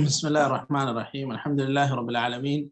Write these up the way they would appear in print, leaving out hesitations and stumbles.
بسم الله الرحمن الرحيم الحمد لله رب العالمين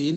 3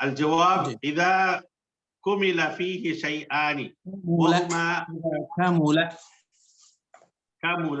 الجواب إذا كمل فيه شيئان وهما كمل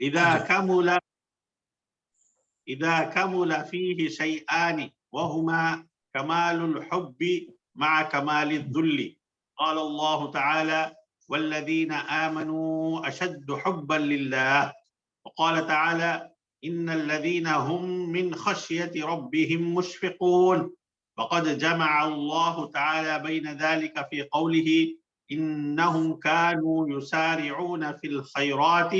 إذا كمل فيه شيئان وهما كمال الحب مع كمال الذل. قال الله تعالى والذين آمنوا أشد حبا لله. وقال تعالى إن الذين هم من خشية ربهم مشفقون. وقد جمع الله تعالى بين ذلك في قوله إنهم كانوا يسارعون في الخيرات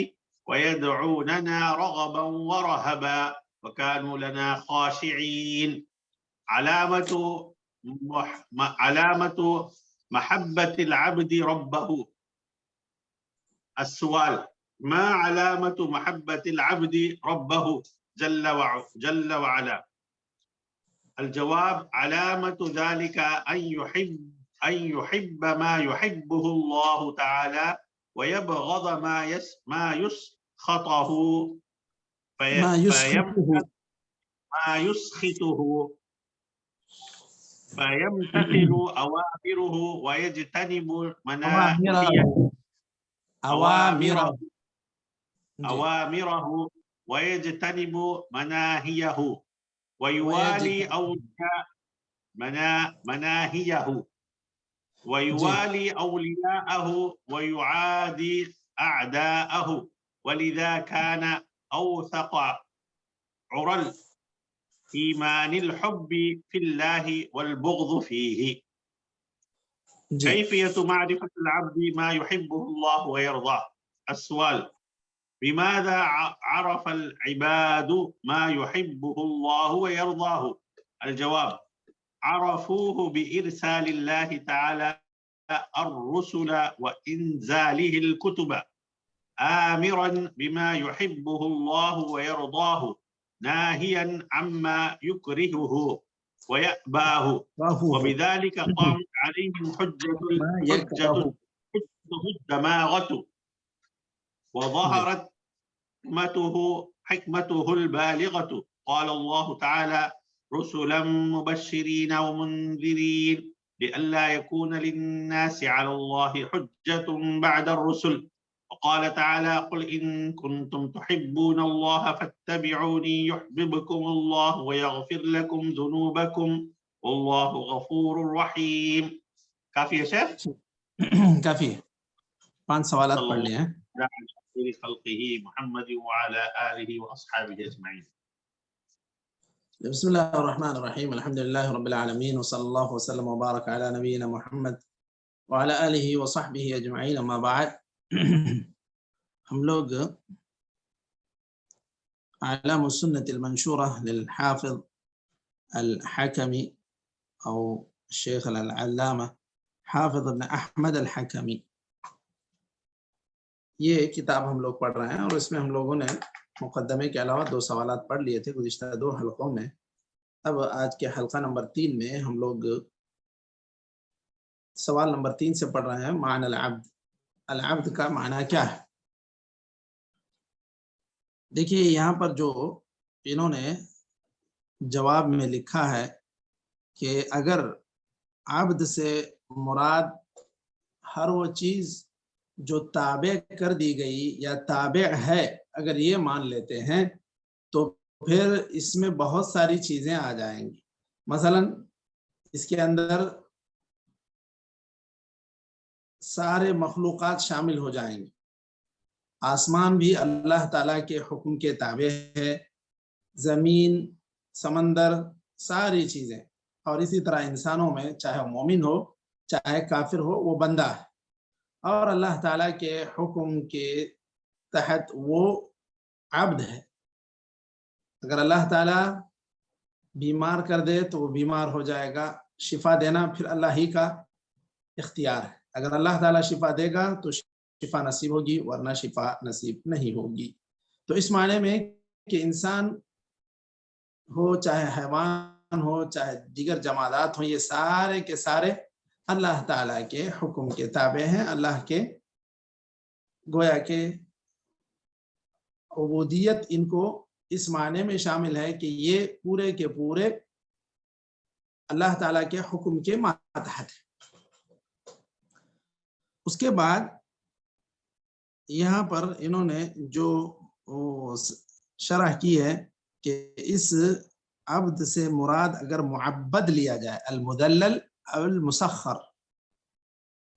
ويدعوننا رغبا ورهبا وكانوا لنا خاشعين. علامة محبة العبد ربه. السؤال ما علامة محبة العبد ربه جل وعلا؟ الجواب علامة ذلك أن يحب ما يحبه الله تعالى ويبغض ما يسخطه فيمتثل أوامره ويجتنب أوامره ويجتنب مناهيه ويوالي أولياء مناهيه ويوالي أولياءه ويعادي أعداءه، ولذا كان أوثق عرى الإيمان الحب في الله والبغض فيه. كيفية معرفة العبد ما يحبه الله ويرضاه؟ السؤال: بماذا عرف العباد ما يحبه الله ويرضاه؟ الجواب: عرفوه بإرسال الله تعالى الرسل وإنزاله الكتب آمرا بما يحبه الله ويرضاه ناهيا عما يكرهه ويأباه، وبذلك قامت عليهم حجة الدماغة، وظهرت حكمته البالغة. قال الله تعالى: رسلا مبشرين ومنذرين لئلا يكون للناس على الله حجة بعد الرسل. وقال تعالى: قل إن كنتم تحبون الله فاتبعوني يحببكم الله ويغفر لكم ذنوبكم والله غفور رحيم. کافی ہے شیخ؟ کافی ہے. 5 سوالات پڑھ لیے ہیں. خلقه محمد وعلى آله وأصحابه أجمعين. بسم الله الرحمن الرحيم. الحمد لله رب العالمين وصلى الله وسلم وبارك على نبينا محمد وعلى آله وصحبه أجمعين. أما بعد، ہم لوگ اعلام السنة المنشورة للحافظ الحكمي او الشيخ العلامة حافظ ابن احمد الحكمي، یہ کتاب ہم لوگ پڑھ رہے ہیں، اور اس میں ہم لوگوں نے مقدمے کے علاوہ 2 سوالات پڑھ لیے تھے گزشتہ 2 حلقوں میں. اب آج کے حلقہ نمبر 3 میں ہم لوگ سوال نمبر 3 سے پڑھ رہے ہیں. معنی العبد، العبد کا معنی کیا ہے؟ دیکھیے یہاں پر جو انہوں نے جواب میں لکھا ہے کہ اگر عبد سے مراد ہر وہ چیز جو تابع کر دی گئی یا تابع ہے، اگر یہ مان لیتے ہیں تو پھر اس میں بہت ساری چیزیں آ جائیں گی. مثلا اس کے اندر سارے مخلوقات شامل ہو جائیں گے. آسمان بھی اللہ تعالیٰ کے حکم کے تابع ہے، زمین، سمندر، ساری چیزیں. اور اسی طرح انسانوں میں چاہے مومن ہو چاہے کافر ہو، وہ بندہ ہے اور اللہ تعالیٰ کے حکم کے تحت وہ عبد ہے. اگر اللہ تعالیٰ بیمار کر دے تو وہ بیمار ہو جائے گا، شفا دینا پھر اللہ ہی کا اختیار ہے. اگر اللہ تعالیٰ شفا دے گا تو شفا نصیب ہوگی، ورنہ شفا نصیب نہیں ہوگی. تو اس معنی میں کہ انسان ہو چاہے حیوان ہو چاہے دیگر جمادات ہوں، یہ سارے کے سارے اللہ تعالیٰ کے حکم کے تابع ہیں. اللہ کے گویا کہ عبودیت ان کو اس معنی میں شامل ہے کہ یہ پورے کے پورے اللہ تعالیٰ کے حکم کے ماتحت ہے. اس کے بعد یہاں پر انہوں نے جو شرح کی ہے کہ اس عبد سے مراد اگر معبد لیا جائے، المدلل او المسخر،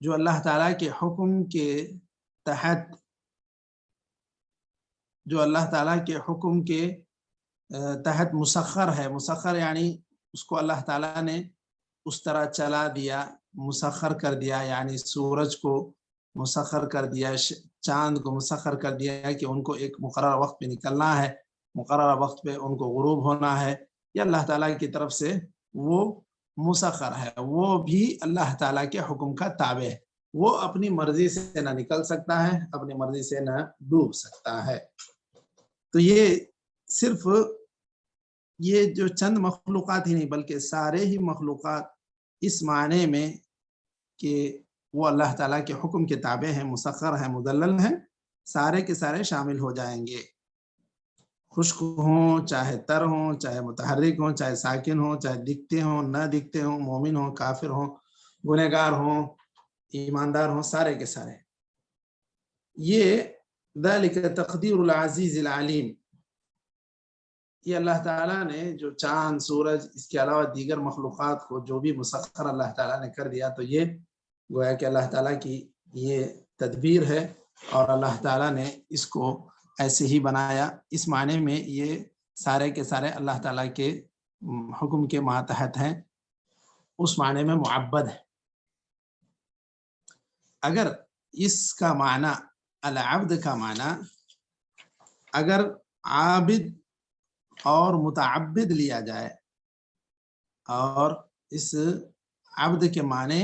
جو اللہ تعالیٰ کے حکم کے تحت، جو اللہ تعالیٰ کے حکم کے تحت مسخر ہے. مسخر یعنی اس کو اللہ تعالیٰ نے اس طرح چلا دیا، مسخر کر دیا، یعنی سورج کو مسخر کر دیا، چاند کو مسخر کر دیا کہ ان کو ایک مقررہ وقت پہ نکلنا ہے، مقررہ وقت پہ ان کو غروب ہونا ہے. یہ اللہ تعالیٰ کی طرف سے وہ مسخر ہے. وہ بھی اللہ تعالیٰ کے حکم کا تابع ہے. وہ اپنی مرضی سے نہ نکل سکتا ہے، اپنی مرضی سے نہ ڈوب سکتا ہے. تو یہ صرف یہ جو چند مخلوقات ہی نہیں بلکہ سارے ہی مخلوقات اس معنی میں کہ وہ اللہ تعالیٰ کے حکم کے تابع ہیں، مسخر ہیں، مدلل ہیں، سارے کے سارے شامل ہو جائیں گے. خشک ہوں چاہے تر ہوں، چاہے متحرک ہوں چاہے ساکن ہوں، چاہے دکھتے ہوں نہ دکھتے ہوں، مومن ہوں کافر ہوں، گنہگار ہوں ایماندار ہوں، سارے کے سارے. یہ ذالک تقدیر العزیز العلیم، یہ اللہ تعالیٰ نے جو چاند، سورج، اس کے علاوہ دیگر مخلوقات کو جو بھی مسخر اللہ تعالیٰ نے کر دیا، تو یہ گویا کہ اللہ تعالیٰ کی یہ تدبیر ہے اور اللہ تعالیٰ نے اس کو ایسے ہی بنایا. اس معنی میں یہ سارے کے سارے اللہ تعالیٰ کے حکم کے ماتحت ہیں، اس معنی میں معبد ہے. اگر اس کا معنی العبد کا معنی اگر عابد اور متعبد لیا جائے اور اس عبد کے معنی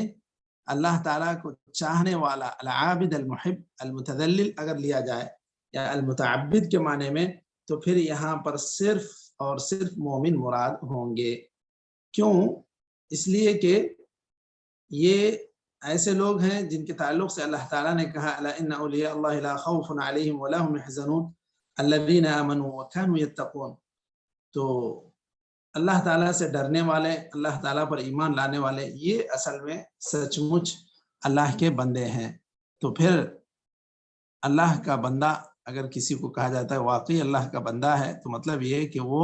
اللہ تعالیٰ کو چاہنے والا العابد المحب المتذلل اگر لیا جائے یا المتعبد کے معنی میں، تو پھر یہاں پر صرف اور صرف مومن مراد ہوں گے. کیوں؟ اس لیے کہ یہ ایسے لوگ ہیں جن کے تعلق سے اللہ تعالیٰ نے کہا الا ان اولیاء اللہ لا خوف علیہم ولا هم يحزنون الذین آمنوا وكانوا يتقون. تو اللہ تعالیٰ سے ڈرنے والے، اللہ تعالیٰ پر ایمان لانے والے، یہ اصل میں سچ مچ اللہ کے بندے ہیں. تو پھر اللہ کا بندہ اگر کسی کو کہا جاتا ہے واقعی اللہ کا بندہ ہے، تو مطلب یہ کہ وہ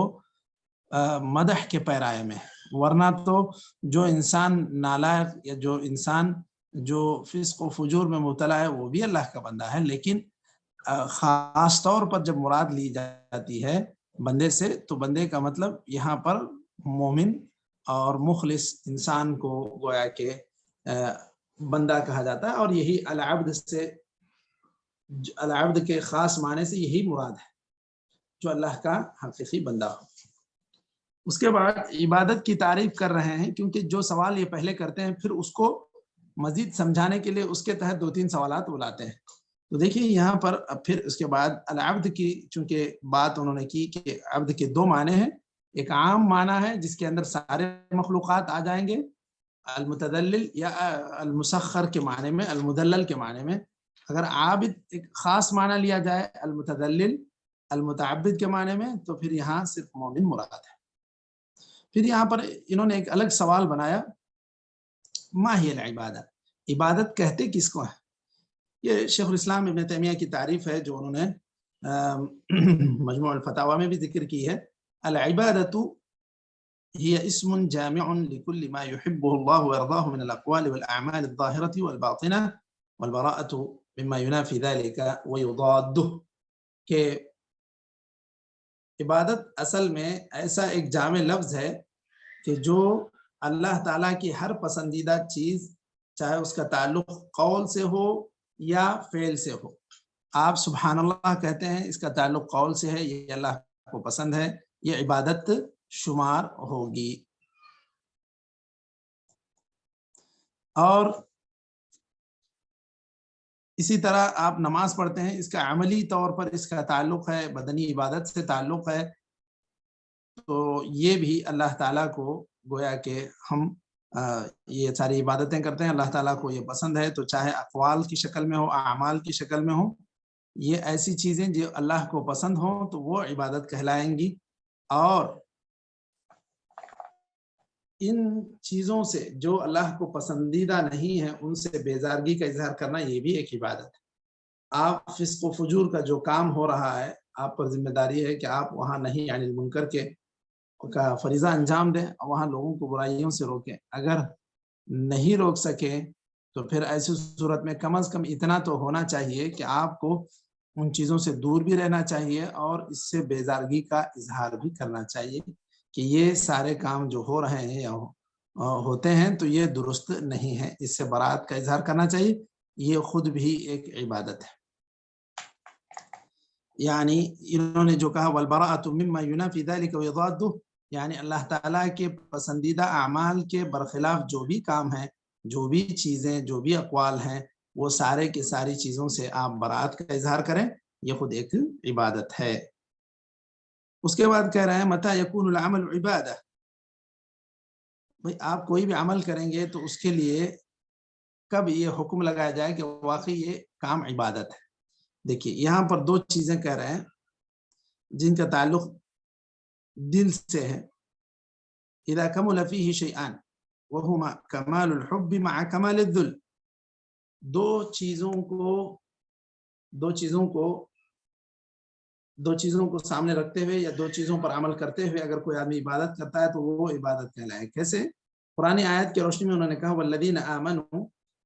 مدح کے پیرائے میں. ورنہ تو جو انسان نالائق یا جو انسان جو فسق و فجور میں مبتلا ہے وہ بھی اللہ کا بندہ ہے، لیکن خاص طور پر جب مراد لی جاتی ہے بندے سے، تو بندے کا مطلب یہاں پر مومن اور مخلص انسان کو گویا کہ بندہ کہا جاتا ہے. اور یہی العبد سے، العبد کے خاص معنی سے یہی مراد ہے، جو اللہ کا حقیقی بندہ ہو. اس کے بعد عبادت کی تعریف کر رہے ہیں، کیونکہ جو سوال یہ پہلے کرتے ہیں پھر اس کو مزید سمجھانے کے لیے اس کے تحت 2-3 سوالات بلاتے ہیں. تو دیکھیے یہاں پر اب پھر اس کے بعد العبد کی چونکہ بات انہوں نے کی کہ عبد کے 2 معنی ہیں. ایک عام معنی ہے جس کے اندر سارے مخلوقات آ جائیں گے، المتدلل یا المسخر کے معنی میں، المدلل کے معنی میں. اگر عابد ایک خاص معنی لیا جائے المتدلل المتعبد کے معنی میں، تو پھر یہاں صرف مومن مراد ہے. پھر یہاں پر انہوں نے ایک الگ سوال بنایا، ما ہی العبادہ، عبادت کہتے کس کو ہے؟ یہ شیخ الاسلام ابن تیمیہ کی تعریف ہے جو انہوں نے مجموع الفتاوی میں بھی ذکر کی ہے. العبادۃ هي اسم جامع لكل ما يحبه الله ويرضاه من الأقوال والأعمال الظاهرة والباطنة والبراءة مما ينافي ذلك ويضاده. کہ عبادت اصل میں ایسا ایک جامع لفظ ہے کہ جو اللہ تعالیٰ کی ہر پسندیدہ چیز، چاہے اس کا تعلق قول سے ہو یا فعل سے ہو. آپ سبحان اللہ کہتے ہیں، اس کا تعلق قول سے ہے، یہ اللہ کو پسند ہے، یہ عبادت شمار ہوگی. اور اسی طرح آپ نماز پڑھتے ہیں، اس کا عملی طور پر اس کا تعلق ہے، بدنی عبادت سے تعلق ہے، تو یہ بھی اللہ تعالیٰ کو گویا کہ ہم یہ ساری عبادتیں کرتے ہیں، اللہ تعالیٰ کو یہ پسند ہے. تو چاہے اقوال کی شکل میں ہو، اعمال کی شکل میں ہو، یہ ایسی چیزیں جو اللہ کو پسند ہوں تو وہ عبادت کہلائیں گی. اور ان چیزوں سے جو اللہ کو پسندیدہ نہیں ہیں ان سے بیزارگی کا اظہار کرنا، یہ بھی ایک عبادت ہے. آپ فسق و فجور کا جو کام ہو رہا ہے، آپ پر ذمہ داری ہے کہ آپ وہاں نہیں یعنی المنکر کے کا فریضہ انجام دیں، وہاں لوگوں کو برائیوں سے روکیں. اگر نہیں روک سکیں تو پھر ایسی صورت میں کم از کم اتنا تو ہونا چاہیے کہ آپ کو ان چیزوں سے دور بھی رہنا چاہیے اور اس سے بیزارگی کا اظہار بھی کرنا چاہیے کہ یہ سارے کام جو ہو رہے ہیں یا ہوتے ہیں تو یہ درست نہیں ہے. اس سے برات کا اظہار کرنا چاہیے، یہ خود بھی ایک عبادت ہے. یعنی انہوں نے جو کہا والبراءۃ مما ينافي ذلك ويضاده، یعنی اللہ تعالیٰ کے پسندیدہ اعمال کے برخلاف جو بھی کام ہیں، جو بھی چیزیں، جو بھی اقوال ہیں، وہ سارے کی ساری چیزوں سے آپ برات کا اظہار کریں، یہ خود ایک عبادت ہے. اس کے بعد کہہ رہے ہیں متى يكون العمل عبادہ، بھئی آپ کوئی بھی عمل کریں گے تو اس کے لیے کب یہ حکم لگایا جائے کہ واقعی یہ کام عبادت ہے. دیکھیے یہاں پر 2 چیزیں کہہ رہے ہیں جن کا تعلق دل سے ہے. اذا كمل فيه شيئان وهما كمال الحب مع كمال الذل، دو چیزوں کو سامنے رکھتے ہوئے یا 2 چیزوں پر عمل کرتے ہوئے اگر کوئی آدمی عبادت کرتا ہے تو وہ عبادت کہلائے. کیسے؟ قرآن آیت کی روشنی میں انہوں نے کہا والذین آمنوا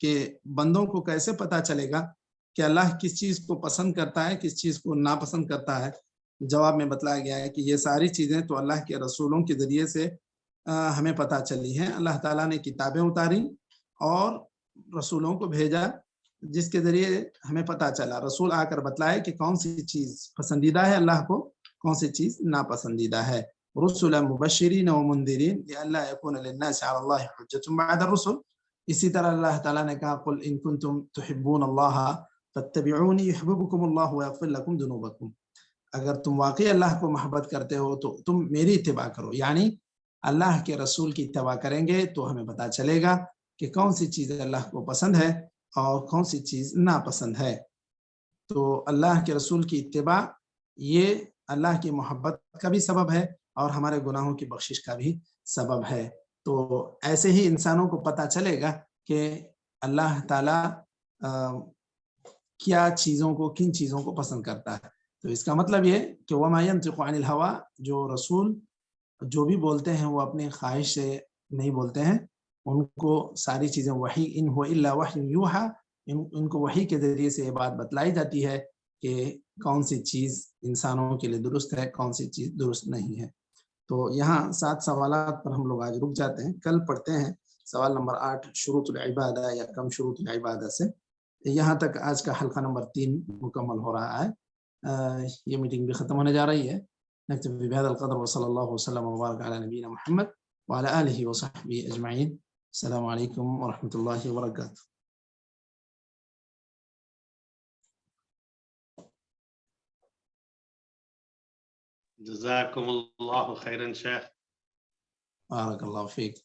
کہ بندوں کو کیسے پتہ چلے گا کہ اللہ کس چیز کو پسند کرتا ہے, کس چیز کو ناپسند کرتا ہے. جواب میں بتلایا گیا ہے کہ یہ ساری چیزیں تو اللہ کے رسولوں کے ذریعے سے ہمیں پتہ چلی ہیں. اللہ تعالیٰ نے کتابیں اتاری اور رسولوں کو بھیجا جس کے ذریعے ہمیں پتہ چلا. رسول آ کر بتلائے کہ کون سی چیز پسندیدہ ہے اللہ کو, کون سی چیز ناپسندیدہ ہے. رسلا مبشرین و منذرین لئلا یکون للناس علی اللہ حجۃ بعد الرسل. اسی طرح اللہ تعالیٰ نے کہا قل ان کنتم تحبون اللہ فاتبعونی یحببکم اللہ ویغفر لکم ذنوبکم. اگر تم واقعی اللہ کو محبت کرتے ہو تو تم میری اتباع کرو, یعنی اللہ کے رسول کی اتباع کریں گے تو ہمیں پتہ چلے گا کہ کون سی چیز اللہ کو پسند ہے اور کون سی چیز ناپسند ہے. تو اللہ کے رسول کی اتباع یہ اللہ کی محبت کا بھی سبب ہے اور ہمارے گناہوں کی بخشش کا بھی سبب ہے. تو ایسے ہی انسانوں کو پتہ چلے گا کہ اللہ تعالیٰ کیا چیزوں کو, کن چیزوں کو پسند کرتا ہے. تو اس کا مطلب یہ کہ وما ينطق عن الهوى, جو رسول جو بھی بولتے ہیں وہ اپنی خواہش سے نہیں بولتے ہیں, ان کو ساری چیزیں وحی, ان هو الا وحی یوحى, ان کو وحی کے ذریعے سے یہ بات بتلائی جاتی ہے کہ کون سی چیز انسانوں کے لیے درست ہے, کون سی چیز درست نہیں ہے. تو یہاں 7 سوالات پر ہم لوگ آج رک جاتے ہیں. کل پڑھتے ہیں سوال نمبر 8 شروط العبادہ یا کم شروط العبادہ سے. یہاں تک آج کا حلقہ نمبر 3 مکمل ہو رہا ہے. یہ میٹنگ بھی ختم ہونے جا رہی ہے. نکتفی بهذا القدر وصلی اللہ وسلم وبارک علی نبینا محمد وعلى آلہ وصحبہ اجمعین. السلام علیکم ورحمۃ اللہ وبرکاتہ. جزاكم الله خيرا شيخ. بارک اللہ فیک.